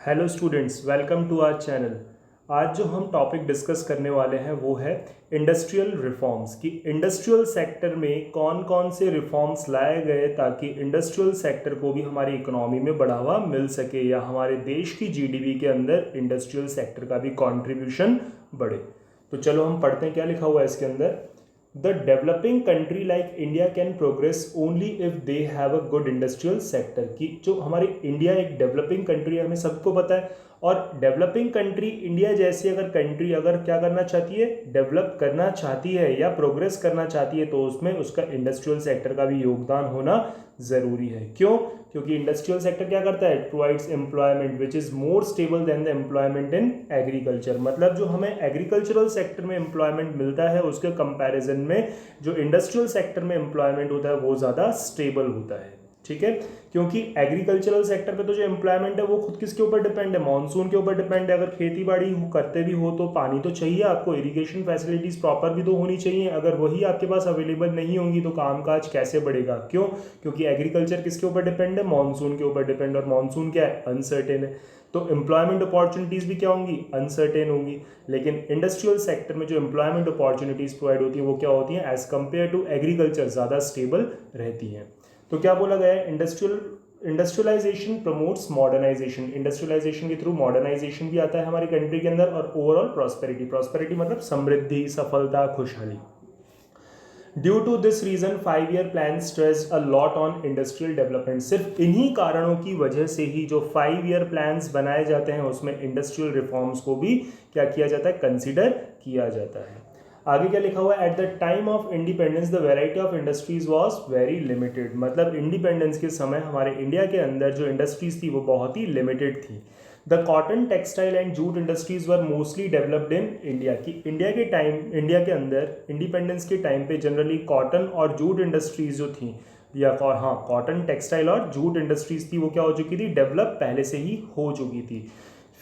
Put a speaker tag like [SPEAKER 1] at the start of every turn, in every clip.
[SPEAKER 1] Hello students, welcome to our channel. आज जो हम टॉपिक डिस्कस करने वाले हैं वो है इंडस्ट्रियल रिफॉर्म्स कि इंडस्ट्रियल सेक्टर में कौन कौन से रिफॉर्म्स लाए गए ताकि इंडस्ट्रियल सेक्टर को भी हमारी इकोनॉमी में बढ़ावा मिल सके या हमारे देश की जीडीपी के अंदर इंडस्ट्रियल सेक्टर का भी कंट्रीब्यूशन बढ़े। तो चलो हम पढ़ते हैं क्या लिखा हुआ है इसके अंदर। The developing country like India can progress only if they have a good industrial sector। कि जो हमारी इंडिया एक डेवलपिंग कंट्री है हमें सबको पता है, और डेवलपिंग कंट्री इंडिया जैसी अगर कंट्री अगर क्या करना चाहती है, डेवलप करना चाहती है या प्रोग्रेस करना चाहती है, तो उसमें उसका इंडस्ट्रियल सेक्टर का भी योगदान होना ज़रूरी है। क्यों? क्योंकि इंडस्ट्रियल सेक्टर क्या करता है, provides employment which is more stable then the employment in agriculture. मतलब जो हमें एग्रीकल्चरल सेक्टर में एम्प्लॉयमेंट मिलता है उसके कंपैरिजन में जो इंडस्ट्रियल सेक्टर में एम्प्लॉयमेंट होता है वो ज़्यादा स्टेबल होता है। ठीक है, क्योंकि एग्रीकल्चरल सेक्टर पे तो जो एम्प्लॉयमेंट है वो खुद किसके ऊपर डिपेंड है, मानसून के ऊपर डिपेंड है। अगर खेती बाड़ी करते भी हो तो पानी तो चाहिए आपको, इरिगेशन फैसिलिटीज़ प्रॉपर भी तो होनी चाहिए। अगर वही आपके पास अवेलेबल नहीं होंगी तो कामकाज कैसे बढ़ेगा? क्यों? क्योंकि एग्रीकल्चर किसके ऊपर डिपेंड है, मानसून के ऊपर डिपेंड, और मानसून क्या है, अनसर्टेन है। तो एम्प्लॉयमेंट अपॉर्चुनिटीज़ भी क्या होंगी, अनसर्टेन होंगी। लेकिन इंडस्ट्रियल सेक्टर में जो एम्प्लॉयमेंट अपॉर्चुनिटीज़ प्रोवाइड होती है वो क्या होती हैं, एज कम्पेयर टू एग्रीकल्चर ज़्यादा स्टेबल रहती हैं। तो क्या बोला गया है, इंडस्ट्रियलाइजेशन प्रमोट्स मॉडर्नाइजेशन। इंडस्ट्रियलाइजेशन के थ्रू मॉडर्नाइजेशन भी आता है हमारी कंट्री के अंदर, और ओवरऑल प्रॉस्पेरिटी। प्रॉस्पेरिटी मतलब समृद्धि, सफलता, खुशहाली। Due to this reason 5 year plan stress a lot on industrial development. सिर्फ इन्हीं कारणों की वजह से ही जो 5 ईयर प्लान्स बनाए जाते हैं उसमें इंडस्ट्रियल रिफॉर्म्स को भी क्या किया जाता है, कंसिडर किया जाता है। आगे क्या लिखा हुआ है, at the time of independence the variety of industries was very limited. मतलब इंडिपेंडेंस के समय हमारे इंडिया के अंदर जो इंडस्ट्रीज थी वो बहुत ही लिमिटेड थी। The cotton, textile and jute industries were mostly developed in India. की इंडिया के अंदर इंडिपेंडेंस के टाइम पे जनरली कॉटन और जूट इंडस्ट्रीज जो थी, या हाँ कॉटन, टेक्सटाइल और जूट इंडस्ट्रीज थी, वो क्या हो चुकी थी, डेवलप पहले से ही हो चुकी थी।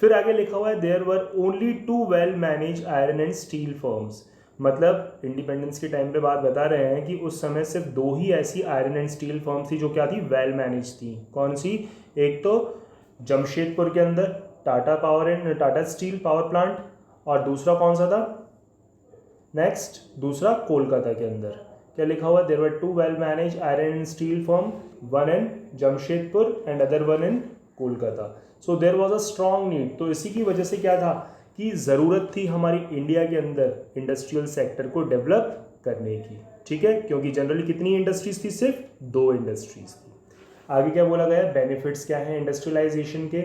[SPEAKER 1] फिर आगे लिखा हुआ है, there were only 2 well manage iron and steel firms. मतलब इंडिपेंडेंस के टाइम पे बात बता रहे हैं कि उस समय सिर्फ 2 ही ऐसी आयरन एंड स्टील फर्म्स थी जो क्या थी, वेल मैनेज थी। कौन सी? एक तो जमशेदपुर के अंदर टाटा स्टील पावर प्लांट, और दूसरा कौन सा था, नेक्स्ट दूसरा कोलकाता के अंदर। क्या लिखा हुआ, there were 2 well manage iron and steel firm, one in Jamshedpur and other one in Kolkata. So there was a strong need. तो इसी की वजह से क्या था कि ज़रूरत थी हमारी इंडिया के अंदर इंडस्ट्रियल सेक्टर को डेवलप करने की। ठीक है, क्योंकि जनरली कितनी इंडस्ट्रीज थी, सिर्फ 2 इंडस्ट्रीज थी। आगे क्या बोला गया है, बेनिफिट्स क्या है इंडस्ट्रियलाइजेशन के,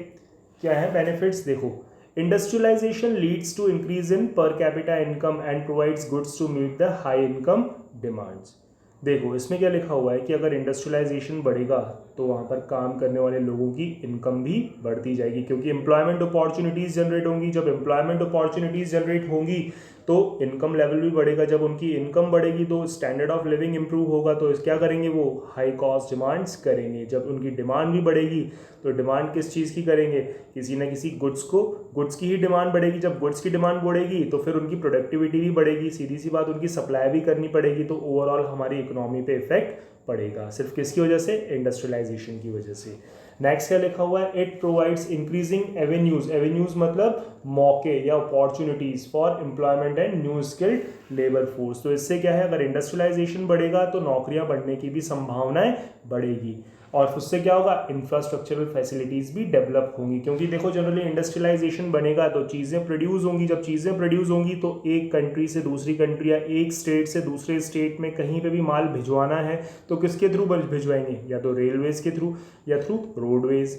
[SPEAKER 1] क्या है बेनिफिट्स, देखो। Industrialisation leads to increase in per capita income and provides goods to meet the high income demands. देखो इसमें क्या लिखा हुआ है कि अगर इंडस्ट्रियलाइजेशन बढ़ेगा तो वहाँ पर काम करने वाले लोगों की इनकम भी बढ़ती जाएगी, क्योंकि एम्प्लॉयमेंट अपॉर्चुनिटीज़ जनरेट होंगी। जब एम्प्लॉयमेंट अपॉर्चुनिटीज़ जनरेट होंगी तो इनकम लेवल भी बढ़ेगा। जब उनकी इनकम बढ़ेगी तो स्टैंडर्ड ऑफ लिविंग इंप्रूव होगा, तो क्या करेंगे, वो हाई कॉस्ट डिमांड्स करेंगे। जब उनकी डिमांड भी बढ़ेगी तो डिमांड किस चीज़ की करेंगे, किसी ना किसी गुड्स की ही डिमांड बढ़ेगी। जब गुड्स की डिमांड बढ़ेगी तो फिर उनकी प्रोडक्टिविटी भी बढ़ेगी, सीधी सी बात, उनकी सप्लाई भी करनी पड़ेगी। तो ओवरऑल हमारी इकोनॉमी पे इफेक्ट पड़ेगा, सिर्फ किसकी वजह से, इंडस्ट्रियलाइजेशन की वजह से। नेक्स्ट क्या लिखा हुआ है, it provides increasing avenues. Avenues मतलब मौके या opportunities for employment and new skilled labour force. तो इससे क्या है, अगर इंडस्ट्रियलाइजेशन बढ़ेगा तो नौकरियां बढ़ने की भी संभावनाएं बढ़ेगी, और उससे क्या होगा, इंफ्रास्ट्रक्चरल फैसिलिटीज़ भी डेवलप होंगी। क्योंकि देखो जनरली इंडस्ट्रियलाइजेशन बनेगा तो चीज़ें प्रोड्यूस होंगी। जब चीज़ें प्रोड्यूस होंगी तो एक कंट्री से दूसरी कंट्री या एक स्टेट से दूसरे स्टेट में कहीं पे भी माल भिजवाना है तो किसके थ्रू भिजवाएंगे, या तो रेलवेज़ के थ्रू या थ्रू रोडवेज़।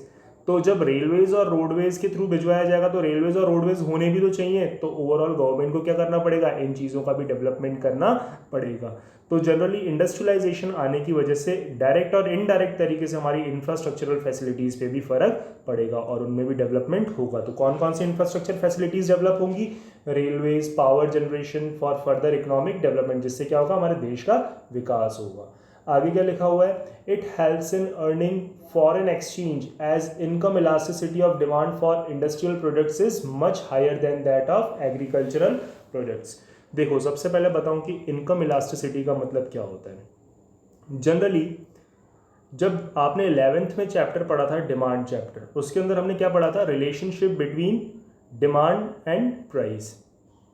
[SPEAKER 1] तो जब रेलवेज और रोडवेज के थ्रू भिजवाया जाएगा तो रेलवेज और रोडवेज होने भी तो चाहिए। तो ओवरऑल गवर्नमेंट को क्या करना पड़ेगा, इन चीज़ों का भी डेवलपमेंट करना पड़ेगा। तो जनरली इंडस्ट्रियलाइजेशन आने की वजह से डायरेक्ट और इनडायरेक्ट तरीके से हमारी इंफ्रास्ट्रक्चरल फैसिलिटीज़ पे भी फर्क पड़ेगा और उनमें भी डेवलपमेंट होगा। तो कौन कौन सी इंफ्रास्ट्रक्चर फैसिलिटीज़ डेवलप होंगी, railways, power generation for further economic development, जिससे क्या होगा, हमारे देश का विकास होगा। आगे क्या लिखा हुआ है, it helps in earning foreign exchange as income elasticity of demand for industrial products is much higher than that of agricultural products. देखो सबसे पहले बताऊं कि इनकम इलास्टिसिटी का मतलब क्या होता है। जनरली जब आपने 11th में चैप्टर पढ़ा था डिमांड चैप्टर, उसके अंदर हमने क्या पढ़ा था, relationship between demand and price.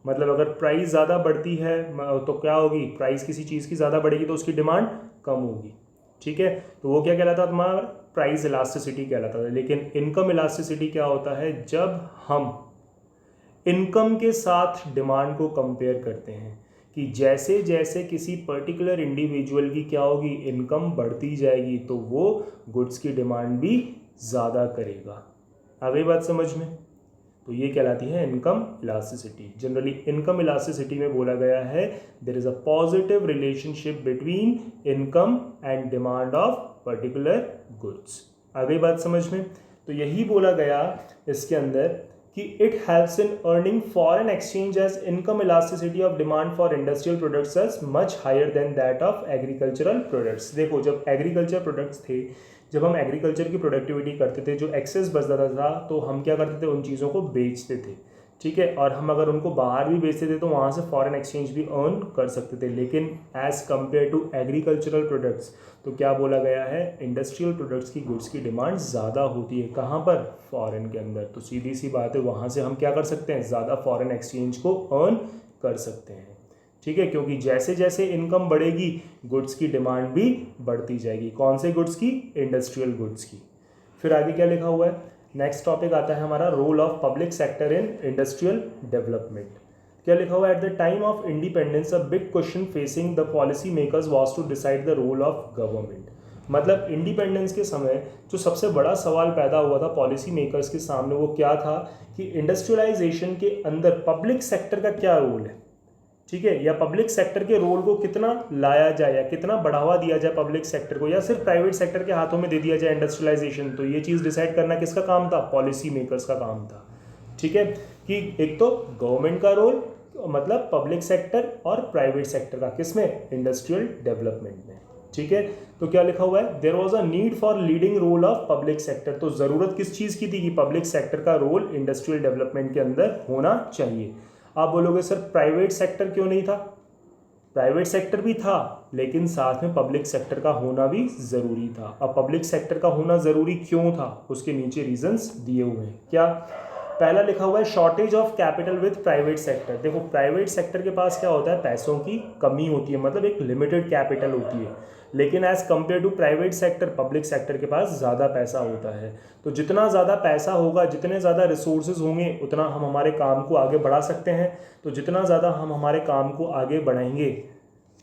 [SPEAKER 1] मतलब अगर प्राइस ज़्यादा बढ़ती है तो क्या होगी, प्राइस किसी चीज़ की ज़्यादा बढ़ेगी तो उसकी डिमांड कम होगी। ठीक है, तो वो क्या कहलाता था हमारा, प्राइस इलास्टिसिटी कहलाता था। लेकिन इनकम इलास्टिसिटी क्या होता है, जब हम इनकम के साथ डिमांड को कंपेयर करते हैं कि जैसे जैसे किसी पर्टिकुलर इंडिविजुअल की क्या होगी, इनकम बढ़ती जाएगी तो वो गुड्स की डिमांड भी ज़्यादा करेगा। आ गई बात समझ में? तो ये कहलाती है income elasticity. Generally income elasticity में बोला गया है there is a positive relationship between income and demand of particular goods. आ गई बात समझ में? तो यही बोला गया इसके अंदर कि it helps in earning foreign exchange as income elasticity of demand for industrial products is much higher than that of agricultural products. देखो, जब एग्रीकल्चर प्रोडक्ट्स थे, जब हम एग्रीकल्चर की प्रोडक्टिविटी करते थे, जो एक्सेस बचता था तो हम क्या करते थे, उन चीज़ों को बेचते थे। ठीक है, और हम अगर उनको बाहर भी बेचते थे तो वहाँ से फॉरेन एक्सचेंज भी अर्न कर सकते थे। लेकिन as compare to agricultural products तो क्या बोला गया है, इंडस्ट्रियल प्रोडक्ट्स की गुड्स की डिमांड ज़्यादा होती है। कहाँ पर, फॉरेन के अंदर। तो सीधी सी बात है, वहाँ से हम क्या कर सकते हैं, ज़्यादा फॉरेन एक्सचेंज को अर्न कर सकते हैं। ठीक है, क्योंकि जैसे जैसे इनकम बढ़ेगी गुड्स की डिमांड भी बढ़ती जाएगी। कौन से गुड्स की, इंडस्ट्रियल गुड्स की। फिर आगे क्या लिखा हुआ है, नेक्स्ट टॉपिक आता है हमारा role of public sector in industrial development. क्या लिखा हुआ है, at the time of independence a big question facing the policy makers was to decide the role of government. मतलब इंडिपेंडेंस के समय जो सबसे बड़ा सवाल पैदा हुआ था पॉलिसी मेकर्स के सामने, वो क्या था कि इंडस्ट्रियलाइजेशन के अंदर पब्लिक सेक्टर का क्या रोल है। ठीक है, या पब्लिक सेक्टर के रोल को कितना लाया जाए या कितना बढ़ावा दिया जाए पब्लिक सेक्टर को, या सिर्फ प्राइवेट सेक्टर के हाथों में दे दिया जाए इंडस्ट्रियलाइजेशन। तो ये चीज़ डिसाइड करना किसका काम था, पॉलिसी मेकर्स का काम था। ठीक है, कि एक तो गवर्नमेंट का रोल, मतलब पब्लिक सेक्टर, और प्राइवेट सेक्टर का, किसमें, इंडस्ट्रियल डेवलपमेंट में। ठीक है, तो क्या लिखा हुआ है, there was a need for leading role of public sector. तो ज़रूरत किस चीज़ की थी कि पब्लिक सेक्टर का रोल इंडस्ट्रियल डेवलपमेंट के अंदर होना चाहिए। आप बोलोगे सर प्राइवेट सेक्टर क्यों नहीं था, प्राइवेट सेक्टर भी था लेकिन साथ में पब्लिक सेक्टर का होना भी ज़रूरी था। अब पब्लिक सेक्टर का होना ज़रूरी क्यों था, उसके नीचे रीजंस दिए हुए हैं। क्या, पहला लिखा हुआ है shortage of capital with private sector. देखो, प्राइवेट सेक्टर के पास क्या होता है, पैसों की कमी होती है, मतलब एक लिमिटेड कैपिटल होती है। लेकिन as compare to private sector, public sector के पास ज़्यादा पैसा होता है। तो जितना ज़्यादा पैसा होगा, जितने ज़्यादा रिसोर्सेज होंगे, उतना हम हमारे काम को आगे बढ़ा सकते हैं। तो जितना ज़्यादा हम हमारे काम को आगे बढ़ाएंगे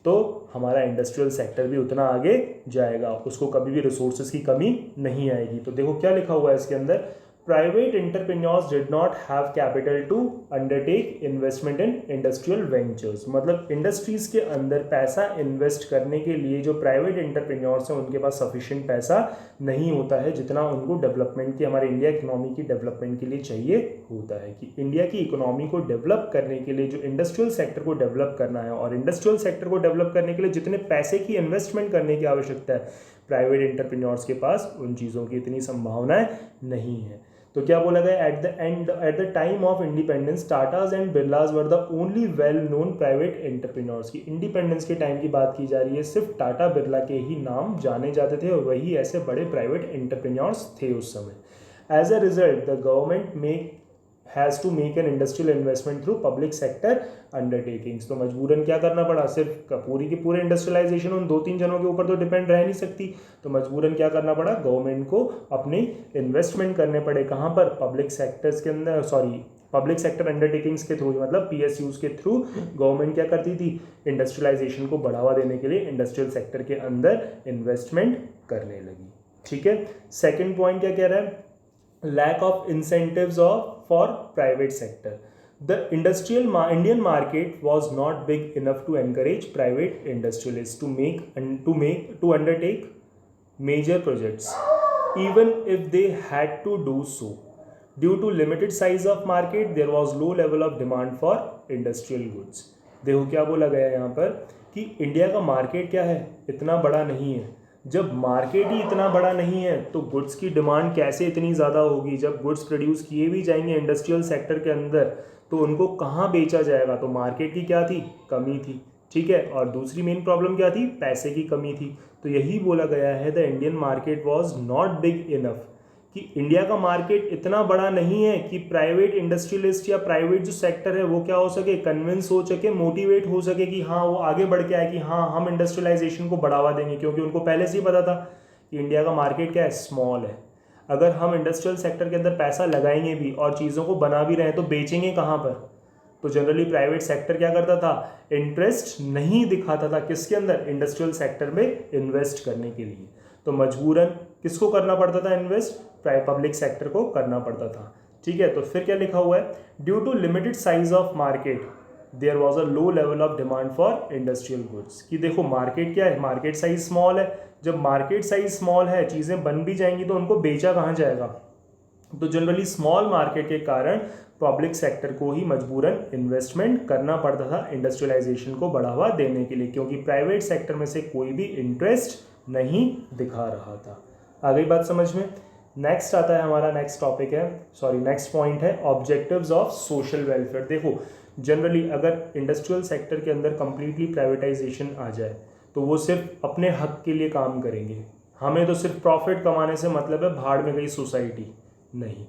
[SPEAKER 1] तो हमारा इंडस्ट्रियल सेक्टर भी उतना आगे जाएगा, उसको कभी भी रिसोर्सेज की कमी नहीं आएगी। तो देखो क्या लिखा हुआ है इसके अंदर, private entrepreneurs did not have capital to undertake investment in industrial ventures. मतलब इंडस्ट्रीज के अंदर पैसा इन्वेस्ट करने के लिए जो प्राइवेट एंटरप्रेन्योर्स हैं उनके पास सफिशिएंट पैसा नहीं होता है, जितना उनको डेवलपमेंट की, हमारे इंडिया इकोनॉमी की डेवलपमेंट के लिए चाहिए होता है। कि इंडिया की इकोनॉमी को डेवलप करने के लिए जो इंडस्ट्रियल सेक्टर को डेवलप करना है, और इंडस्ट्रियल सेक्टर को डेवलप करने के लिए जितने पैसे की इन्वेस्टमेंट करने की आवश्यकता है, प्राइवेट एंटरप्रेन्योर्स के पास उन चीज़ों की इतनी संभावनाएं नहीं है। तो क्या बोला गया, eight the time of independence Tatas and Birlas were the only well known private entrepreneurs. की इंडिपेंडेंस के टाइम की बात की जा रही है, सिर्फ टाटा बिरला के ही नाम जाने जाते थे और वही ऐसे बड़े प्राइवेट एंटरप्रेन्योर्स थे उस समय। As a result the government has to make an industrial investment through public sector undertakings. तो मजबूरन क्या करना पड़ा, सिर्फ पूरी की पूरे इंडस्ट्रियलाइजेशन उन 2-3 जनों के ऊपर तो डिपेंड रह नहीं सकती। तो मजबूरन क्या करना पड़ा, गवर्नमेंट को अपने इन्वेस्टमेंट करने पड़े। कहाँ पर, पब्लिक सेक्टर्स के अंदर, पब्लिक सेक्टर अंडरटेकिंग्स के थ्रू, मतलब PSUs के थ्रू गवर्नमेंट क्या करती थी, इंडस्ट्रियलाइजेशन को बढ़ावा देने के लिए इंडस्ट्रियल सेक्टर के अंदर इन्वेस्टमेंट करने लगी। ठीक है, सेकेंड पॉइंट क्या कह रहा है, lack of incentives for private sector. The Indian market was not big enough to encourage private industrialists to undertake major projects, even if they had to do so. Due to limited size of market, there was low level of demand for industrial goods. देखो क्या बोला गया यहाँ पर कि India का market क्या है, इतना बड़ा नहीं है। जब मार्केट ही इतना बड़ा नहीं है तो गुड्स की डिमांड कैसे इतनी ज़्यादा होगी। जब गुड्स प्रोड्यूस किए भी जाएंगे इंडस्ट्रियल सेक्टर के अंदर तो उनको कहाँ बेचा जाएगा। तो मार्केट की क्या थी, कमी थी। ठीक है, और दूसरी मेन प्रॉब्लम क्या थी, पैसे की कमी थी। तो यही बोला गया है the Indian market was not big enough, कि इंडिया का मार्केट इतना बड़ा नहीं है कि प्राइवेट इंडस्ट्रियलिस्ट या प्राइवेट जो सेक्टर है वो क्या हो सके, कन्विंस हो सके, मोटिवेट हो सके कि हाँ वो आगे बढ़ के आए कि हाँ हम इंडस्ट्रियलाइजेशन को बढ़ावा देंगे, क्योंकि उनको पहले से ही पता था कि इंडिया का मार्केट क्या है, स्मॉल है। अगर हम इंडस्ट्रियल सेक्टर के अंदर पैसा लगाएंगे भी और चीज़ों को बना भी रहे हैं तो बेचेंगे कहाँ पर? तो जनरली प्राइवेट सेक्टर क्या करता था, इंटरेस्ट नहीं दिखाता था किसके अंदर, इंडस्ट्रियल सेक्टर में इन्वेस्ट करने के लिए। तो मजबूरन किसको करना पड़ता था इन्वेस्ट, पब्लिक सेक्टर को करना पड़ता था। ठीक है, तो फिर क्या लिखा हुआ है, due to limited size of market there was a low level of demand for industrial goods. कि देखो मार्केट क्या है, मार्केट साइज स्मॉल है, जब मार्केट साइज स्मॉल है चीज़ें बन भी जाएंगी तो उनको बेचा कहाँ जाएगा। तो जनरली स्मॉल मार्केट के कारण पब्लिक सेक्टर को ही मजबूरन इन्वेस्टमेंट करना पड़ता था इंडस्ट्रियलाइजेशन को बढ़ावा देने के लिए, क्योंकि प्राइवेट सेक्टर में से कोई भी इंटरेस्ट नहीं दिखा रहा था। आ गई बात समझ में। नेक्स्ट आता है हमारा, नेक्स्ट पॉइंट है ऑब्जेक्टिव्स ऑफ सोशल वेलफेयर। देखो जनरली अगर इंडस्ट्रियल सेक्टर के अंदर कंप्लीटली प्राइवेटाइजेशन आ जाए तो वो सिर्फ अपने हक के लिए काम करेंगे, हमें तो सिर्फ प्रॉफिट कमाने से मतलब है, भाड़ में गई सोसाइटी नहीं।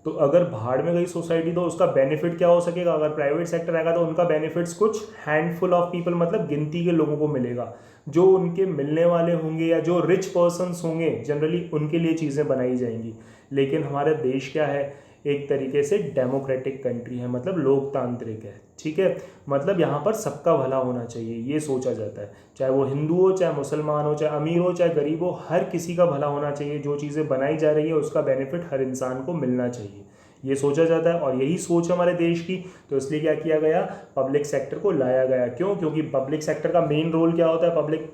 [SPEAKER 1] तो अगर भाड़ में गई सोसाइटी तो उसका बेनिफिट क्या हो सकेगा, अगर प्राइवेट सेक्टर आएगा तो उनका बेनिफिट्स कुछ हैंडफुल ऑफ पीपल मतलब गिनती के लोगों को मिलेगा, जो उनके मिलने वाले होंगे या जो रिच पर्सन्स होंगे जनरली उनके लिए चीज़ें बनाई जाएंगी। लेकिन हमारा देश क्या है, एक तरीके से डेमोक्रेटिक कंट्री है, मतलब लोकतांत्रिक है। ठीक है, मतलब यहाँ पर सबका भला होना चाहिए ये सोचा जाता है, चाहे वो हिंदू हो, चाहे मुसलमान हो, चाहे अमीर हो, चाहे गरीब हो, हर किसी का भला होना चाहिए। जो चीज़ें बनाई जा रही है उसका बेनिफिट हर इंसान को मिलना चाहिए, ये सोचा जाता है और यही सोच है हमारे देश की। तो इसलिए क्या किया गया, पब्लिक सेक्टर को लाया गया। क्यों? क्योंकि पब्लिक सेक्टर का मेन रोल क्या होता है, पब्लिक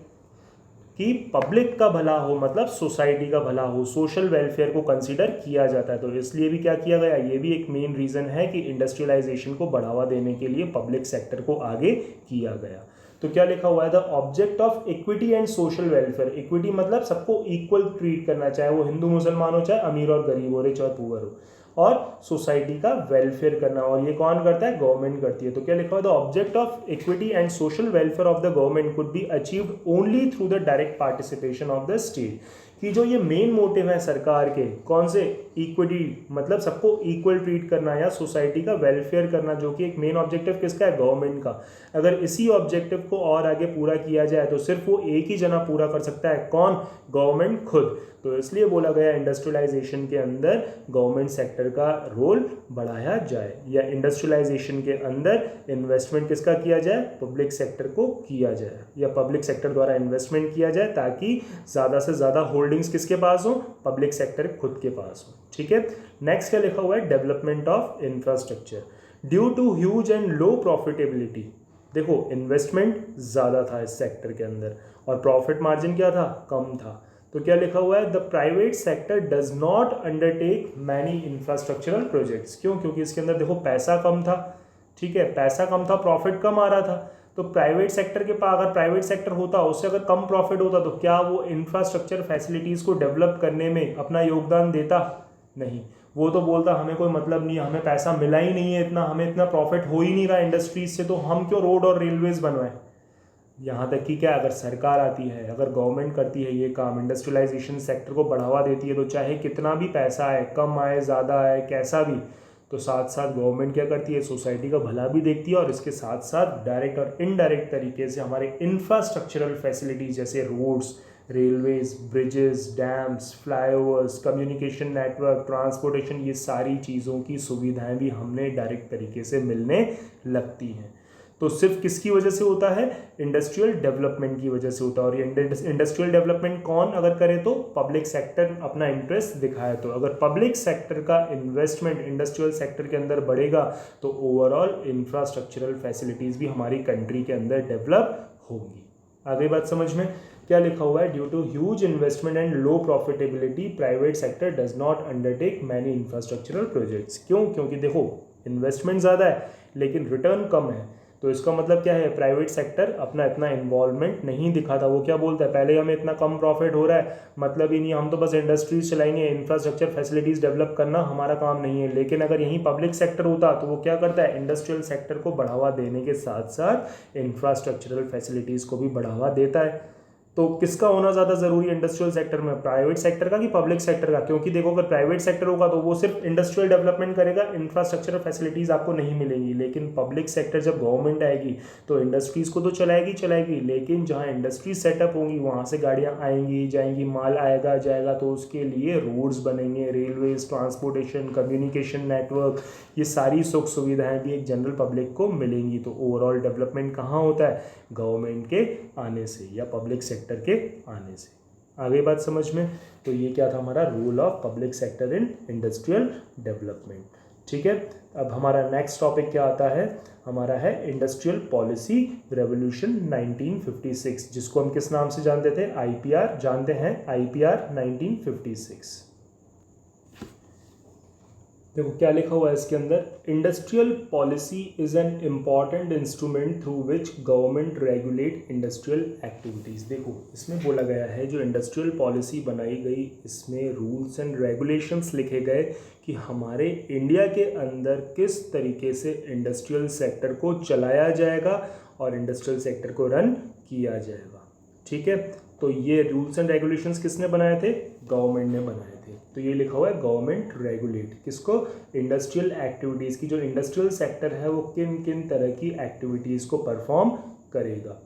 [SPEAKER 1] का भला हो, मतलब सोसाइटी का भला हो, सोशल वेलफेयर को कंसीडर किया जाता है। तो इसलिए भी क्या किया गया, ये भी एक मेन रीज़न है कि इंडस्ट्रियलाइजेशन को बढ़ावा देने के लिए पब्लिक सेक्टर को आगे किया गया। तो क्या लिखा हुआ है, the object of equity and social welfare. Equity मतलब सबको इक्वल ट्रीट करना, चाहे वो हिंदू मुसलमान हो, चाहे अमीर और गरीब हो, रिच और पुअर हो, और सोसाइटी का वेलफेयर करना। और ये कौन करता है, गवर्नमेंट करती है। तो क्या लिखा हुआ, the object of equity and social welfare of the government could be achieved only through the direct participation of the state. कि जो ये मेन मोटिव है सरकार के, कौन से, इक्विटी मतलब सबको इक्वल ट्रीट करना या सोसाइटी का वेलफेयर करना, जो कि एक मेन ऑब्जेक्टिव किसका है, गवर्नमेंट का। अगर इसी ऑब्जेक्टिव को और आगे पूरा किया जाए तो सिर्फ वो एक ही जना पूरा कर सकता है, कौन, गवर्नमेंट खुद। तो इसलिए बोला गया इंडस्ट्रियलाइजेशन के अंदर गवर्नमेंट सेक्टर का रोल बढ़ाया जाए, या इंडस्ट्रियलाइजेशन के अंदर इन्वेस्टमेंट किसका किया जाए, पब्लिक सेक्टर को किया जाए, या पब्लिक सेक्टर द्वारा इन्वेस्टमेंट किया जाए, ताकि ज़्यादा से ज़्यादा होल्डिंग्स किसके पास हो, पब्लिक सेक्टर खुद के पास हो। ठीक है, नेक्स्ट क्या लिखा हुआ है, development of infrastructure due to huge and low profitability. देखो इन्वेस्टमेंट ज़्यादा था इस सेक्टर के अंदर और प्रॉफिट मार्जिन क्या था, कम था। तो क्या लिखा हुआ है, the private sector does not undertake many infrastructural projects. क्यों? क्योंकि इसके अंदर देखो पैसा कम था। ठीक है, पैसा कम था, प्रॉफिट कम आ रहा था। तो प्राइवेट सेक्टर के पास, अगर प्राइवेट सेक्टर होता, उससे अगर कम प्रॉफिट होता, तो क्या वो इंफ्रास्ट्रक्चर फैसिलिटीज़ को डेवलप करने में अपना योगदान देता? नहीं, वो तो बोलता हमें कोई मतलब नहीं है, हमें पैसा मिला ही नहीं है इतना, हमें इतना प्रॉफिट हो ही नहीं रहा इंडस्ट्रीज से, तो हम क्यों रोड और रेलवेज बनवाएं। यहाँ तक कि क्या, अगर सरकार आती है, अगर गवर्नमेंट करती है ये काम, इंडस्ट्रियलाइजेशन सेक्टर को बढ़ावा देती है, तो चाहे कितना भी पैसा आए, कम आए, ज़्यादा आए, कैसा भी, तो साथ साथ गवर्नमेंट क्या करती है, सोसाइटी का भला भी देखती है, और इसके साथ साथ डायरेक्ट और इनडायरेक्ट तरीके से हमारे इंफ्रास्ट्रक्चरल फैसिलिटीज जैसे roads, railways, bridges, dams, flyovers, communication network, transportation, ये सारी चीज़ों की सुविधाएं भी हमने डायरेक्ट तरीके से मिलने लगती हैं। तो सिर्फ किसकी वजह से होता है, इंडस्ट्रियल डेवलपमेंट की वजह से होता है। और ये इंडस्ट्रियल डेवलपमेंट कौन अगर करे, तो पब्लिक सेक्टर अपना इंटरेस्ट दिखाए। तो अगर पब्लिक सेक्टर का इन्वेस्टमेंट इंडस्ट्रियल सेक्टर के अंदर बढ़ेगा तो ओवरऑल इंफ्रास्ट्रक्चरल फैसिलिटीज़ भी हमारी कंट्री के अंदर डेवलप होंगी। आगे बात समझ में, क्या लिखा हुआ है, due to huge investment and low profitability private sector does not undertake many infrastructural projects. क्यों? क्योंकि देखो इन्वेस्टमेंट ज़्यादा है लेकिन रिटर्न कम है। तो इसका मतलब क्या है, प्राइवेट सेक्टर अपना इतना इन्वॉल्वमेंट नहीं दिखाता। वो क्या बोलता है, पहले हमें इतना कम प्रॉफिट हो रहा है, मतलब ही नहीं, हम तो बस इंडस्ट्रीज चलाएंगे, इंफ्रास्ट्रक्चर फैसिलिटीज़ डेवलप करना हमारा काम नहीं है। लेकिन अगर यहीं पब्लिक सेक्टर होता तो वो क्या करता है, इंडस्ट्रियल सेक्टर को बढ़ावा देने के साथ साथ इंफ्रास्ट्रक्चरल फैसिलिटीज़ को भी बढ़ावा देता है। तो किसका होना ज़्यादा ज़रूरी है इंडस्ट्रियल सेक्टर में, प्राइवेट सेक्टर का कि पब्लिक सेक्टर का? क्योंकि देखो अगर प्राइवेट सेक्टर होगा तो वो सिर्फ इंडस्ट्रियल डेवलपमेंट करेगा, इंफ्रास्ट्रक्चर फैसिलिटीज़ आपको नहीं मिलेंगी। लेकिन पब्लिक सेक्टर जब गवर्नमेंट आएगी तो इंडस्ट्रीज़ को तो चलाएगी, लेकिन जहाँ इंडस्ट्रीज सेटअप होंगी वहाँ से गाड़ियाँ आएंगी जाएंगी, माल आएगा जाएगा, तो उसके लिए रोड्स बनेंगे, रेलवेज, ट्रांसपोर्टेशन, कम्युनिकेशन नेटवर्क, ये सारी सुख सुविधाएँ भी एक जनरल पब्लिक को मिलेंगी। तो ओवरऑल डेवलपमेंट कहाँ होता है? गवर्नमेंट के आने से या पब्लिक सेक्टर के आने से। आगे बात समझ में? तो ये क्या था हमारा role of public sector in industrial development. ठीक है, अब हमारा नेक्स्ट टॉपिक क्या आता है? हमारा है इंडस्ट्रियल पॉलिसी रेवोल्यूशन 1956, जिसको हम किस नाम से जानते थे? आईपीआर जानते हैं, आईपीआर 1956। देखो क्या लिखा हुआ है इसके अंदर, industrial policy is an important instrument through which government regulate industrial activities. देखो इसमें बोला गया है जो इंडस्ट्रियल पॉलिसी बनाई गई, इसमें रूल्स एंड रेगुलेशंस लिखे गए कि हमारे इंडिया के अंदर किस तरीके से इंडस्ट्रियल सेक्टर को चलाया जाएगा और इंडस्ट्रियल सेक्टर को रन किया जाएगा। ठीक है, तो ये रूल्स एंड रेगुलेशंस किसने बनाए थे? गवर्नमेंट ने बनाए थे। तो ये लिखा हुआ है गवर्नमेंट रेगुलेट किसको? इंडस्ट्रियल एक्टिविटीज़ की। जो इंडस्ट्रियल सेक्टर है वो किन किन तरह की एक्टिविटीज़ को परफॉर्म करेगा।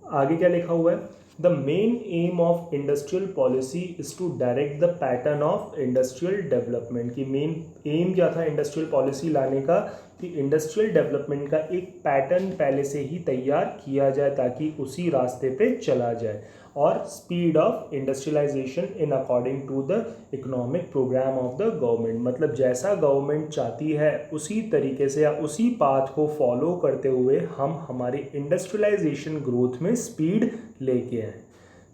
[SPEAKER 1] आगे क्या लिखा हुआ है? The main aim of industrial policy is to direct the pattern of industrial development. की मेन एम क्या था इंडस्ट्रियल पॉलिसी लाने का? कि इंडस्ट्रियल डेवलपमेंट का एक पैटर्न पहले से ही तैयार किया जाए ताकि उसी रास्ते पे चला जाए, और speed of industrialisation in according to the economic programme of the government. मतलब जैसा गवर्नमेंट चाहती है उसी तरीके से या उसी पाथ को फॉलो करते हुए हम हमारी इंडस्ट्रियलाइजेशन ग्रोथ में स्पीड लेके आए।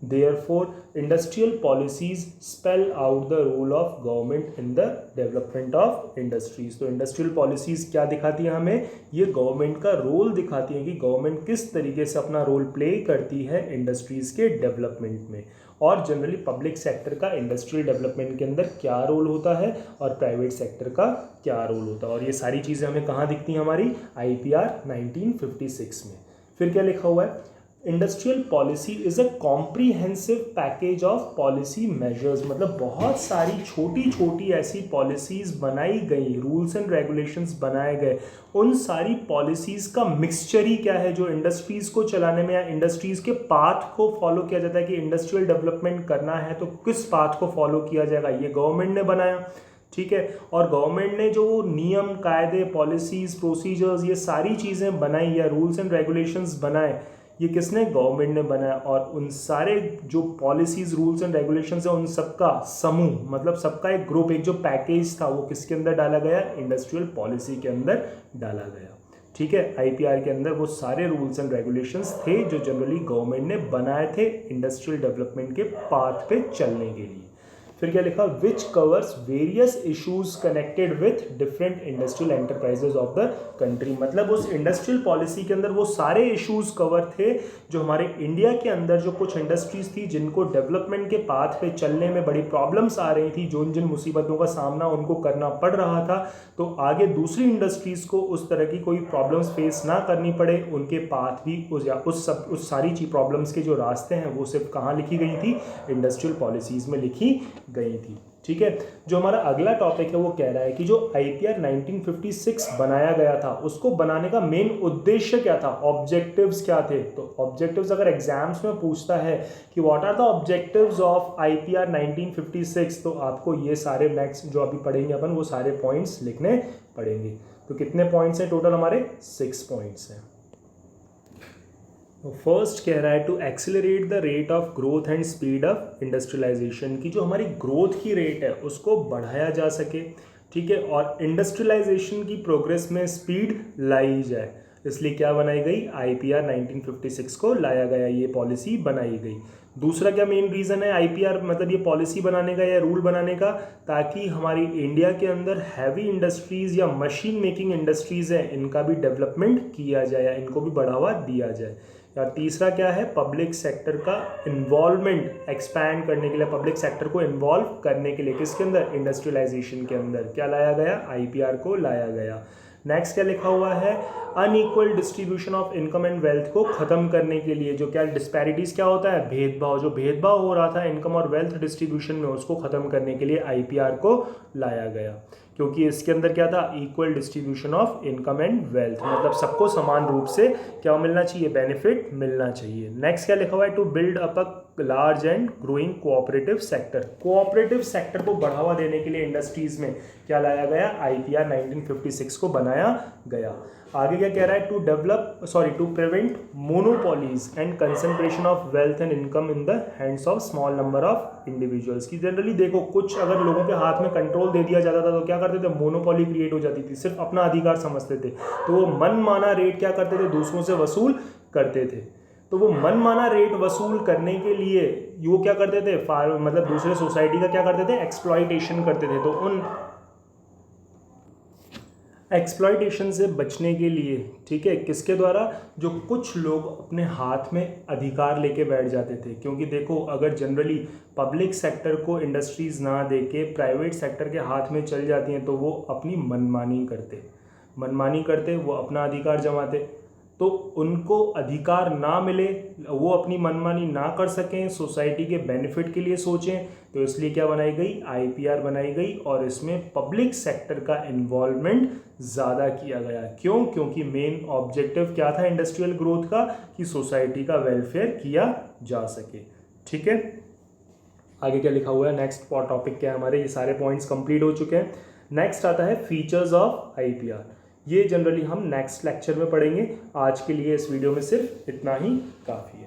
[SPEAKER 1] Therefore, industrial policies spell out the role of government in the development of industries। तो इंडस्ट्रियल पॉलिसीज़ क्या दिखाती हैं हमें? ये गवर्नमेंट का रोल दिखाती हैं कि गवर्नमेंट किस तरीके से अपना रोल प्ले करती है इंडस्ट्रीज़ के डेवलपमेंट में, और जनरली पब्लिक सेक्टर का इंडस्ट्रियल डेवलपमेंट के अंदर क्या रोल होता है और प्राइवेट सेक्टर का क्या रोल होता है। और ये सारी चीज़ें हमें कहाँ दिखती हैं? हमारी आईपीआर 1956 में। फिर क्या लिखा हुआ है? Industrial policy is a comprehensive package of policy measures. मतलब बहुत सारी छोटी छोटी ऐसी पॉलिसीज बनाई गई, रूल्स एंड रेगुलेशंस बनाए गए, उन सारी पॉलिसीज का मिक्सचर ही क्या है जो इंडस्ट्रीज को चलाने में या इंडस्ट्रीज के पाथ को फॉलो किया जाता है कि इंडस्ट्रियल डेवलपमेंट करना है तो किस पाथ को फॉलो किया जाएगा, ये गवर्नमेंट ने बनाया। ठीक है, और गवर्नमेंट ने जो नियम, कायदे, पॉलिसीज, प्रोसीजर्स, ये सारी चीज़ें बनाई या रूल्स एंड रेगुलेशंस बनाए, ये किसने? गवर्नमेंट ने बनाया। और उन सारे जो पॉलिसीज, रूल्स एंड रेगुलेशंस है उन सबका समूह, मतलब सबका एक ग्रुप, एक जो पैकेज था वो किसके अंदर डाला गया? इंडस्ट्रियल पॉलिसी के अंदर डाला गया। ठीक है, आईपीआर के अंदर वो सारे रूल्स एंड रेगुलेशंस थे जो जनरली गवर्नमेंट ने बनाए थे इंडस्ट्रियल डेवलपमेंट के पाथ पे चलने के लिए। फिर क्या लिखा? Which covers various issues connected with different industrial enterprises of the country. मतलब उस इंडस्ट्रियल पॉलिसी के अंदर वो सारे इश्यूज कवर थे जो हमारे इंडिया के अंदर जो कुछ इंडस्ट्रीज थी जिनको डेवलपमेंट के पाथ पे चलने में बड़ी प्रॉब्लम्स आ रही थी, जिन मुसीबतों का सामना उनको करना पड़ रहा था, तो आगे दूसरी इंडस्ट्रीज को उस तरह की कोई प्रॉब्लम्स फेस ना करनी पड़े, उनके पाथ भी उस सारी चीज प्रॉब्लम्स के जो रास्ते हैं वो सिर्फ कहाँ लिखी गई थी? इंडस्ट्रियल पॉलिसीज में लिखी गई थी। ठीक है, जो हमारा अगला टॉपिक है वो कह रहा है कि जो आईपीआर 1956 बनाया गया था उसको बनाने का मेन उद्देश्य क्या था, ऑब्जेक्टिव्स क्या थे। तो ऑब्जेक्टिव्स अगर एग्जाम्स में पूछता है कि what are the objectives of IPR 1956, तो आपको ये सारे नेक्स्ट जो अभी पढ़ेंगे अपन वो सारे पॉइंट्स लिखने पड़ेंगे। तो कितने पॉइंट्स हैं टोटल? हमारे 6 पॉइंट्स हैं। फर्स्ट कह रहा है to accelerate the rate of growth and speed of industrialisation, की जो हमारी ग्रोथ की रेट है उसको बढ़ाया जा सके। ठीक है, और इंडस्ट्रियलाइजेशन की प्रोग्रेस में स्पीड लाई जाए, इसलिए क्या बनाई गई? आईपीआर 1956 को लाया गया, ये पॉलिसी बनाई गई। दूसरा क्या मेन रीज़न है आईपीआर मतलब ये पॉलिसी बनाने का या रूल बनाने का? ताकि हमारी इंडिया के अंदर हैवी इंडस्ट्रीज़ या मशीन मेकिंग इंडस्ट्रीज़ हैं इनका भी डेवलपमेंट किया जाए या इनको भी बढ़ावा दिया जाए। और तीसरा क्या है? पब्लिक सेक्टर का इन्वॉल्वमेंट एक्सपैंड करने के लिए, पब्लिक सेक्टर को इन्वॉल्व करने के लिए किसके अंदर? इंडस्ट्रियलाइजेशन के अंदर क्या लाया गया? आईपीआर को लाया गया। नेक्स्ट क्या लिखा हुआ है, unequal distribution of income and wealth को ख़त्म करने के लिए, जो क्या डिस्पैरिटीज़ क्या होता है, भेदभाव, जो भेदभाव हो रहा था इनकम और वेल्थ डिस्ट्रीब्यूशन में, उसको ख़त्म करने के लिए आईपीआर को लाया गया, क्योंकि इसके अंदर क्या था, equal distribution of income and wealth, मतलब सबको समान रूप से क्या मिलना चाहिए, बेनिफिट मिलना चाहिए। नेक्स्ट क्या लिखा हुआ है, to build up a large and growing cooperative sector, cooperative sector को बढ़ावा देने के लिए इंडस्ट्रीज में क्या लाया गया, आईपीआर 1956 को बनाया गया। आगे क्या कह रहा है, to prevent monopolies and concentration of wealth and income in the hands of small number of individuals, की जनरली देखो कुछ अगर लोगों के हाथ में कंट्रोल दे दिया जाता था तो क्या करते थे, मोनोपोली क्रिएट हो जाती थी, सिर्फ अपना अधिकार समझते थे, तो वो मनमाना रेट क्या करते थे, दूसरों से वसूल करते थे। तो वो मनमाना रेट वसूल करने के लिए वो क्या करते थे, मतलब दूसरे सोसाइटी का क्या करते थे, एक्सप्लॉइटेशन करते थे। तो उन एक्सप्लॉइटेशन से बचने के लिए, ठीक है, किसके द्वारा, जो कुछ लोग अपने हाथ में अधिकार लेके बैठ जाते थे, क्योंकि देखो अगर जनरली पब्लिक सेक्टर को इंडस्ट्रीज ना दे के प्राइवेट सेक्टर के हाथ में चल जाती हैं तो वो अपनी मनमानी करते, वो अपना अधिकार जमाते, तो उनको अधिकार ना मिले, वो अपनी मनमानी ना कर सकें, सोसाइटी के बेनिफिट के लिए सोचें, तो इसलिए क्या बनाई गई, आईपीआर बनाई गई, और इसमें पब्लिक सेक्टर का इन्वॉल्वमेंट ज़्यादा किया गया। क्यों, क्योंकि मेन ऑब्जेक्टिव क्या था इंडस्ट्रियल ग्रोथ का, कि सोसाइटी का वेलफेयर किया जा सके। ठीक है, आगे क्या लिखा हुआ है, नेक्स्ट टॉपिक क्या है हमारे, ये सारे पॉइंट्स कंप्लीट हो चुके हैं। नेक्स्ट आता है फीचर्स ऑफ आईपीआर, ये जनरली हम नेक्स्ट लेक्चर में पढ़ेंगे। आज के लिए इस वीडियो में सिर्फ इतना ही काफ़ी है।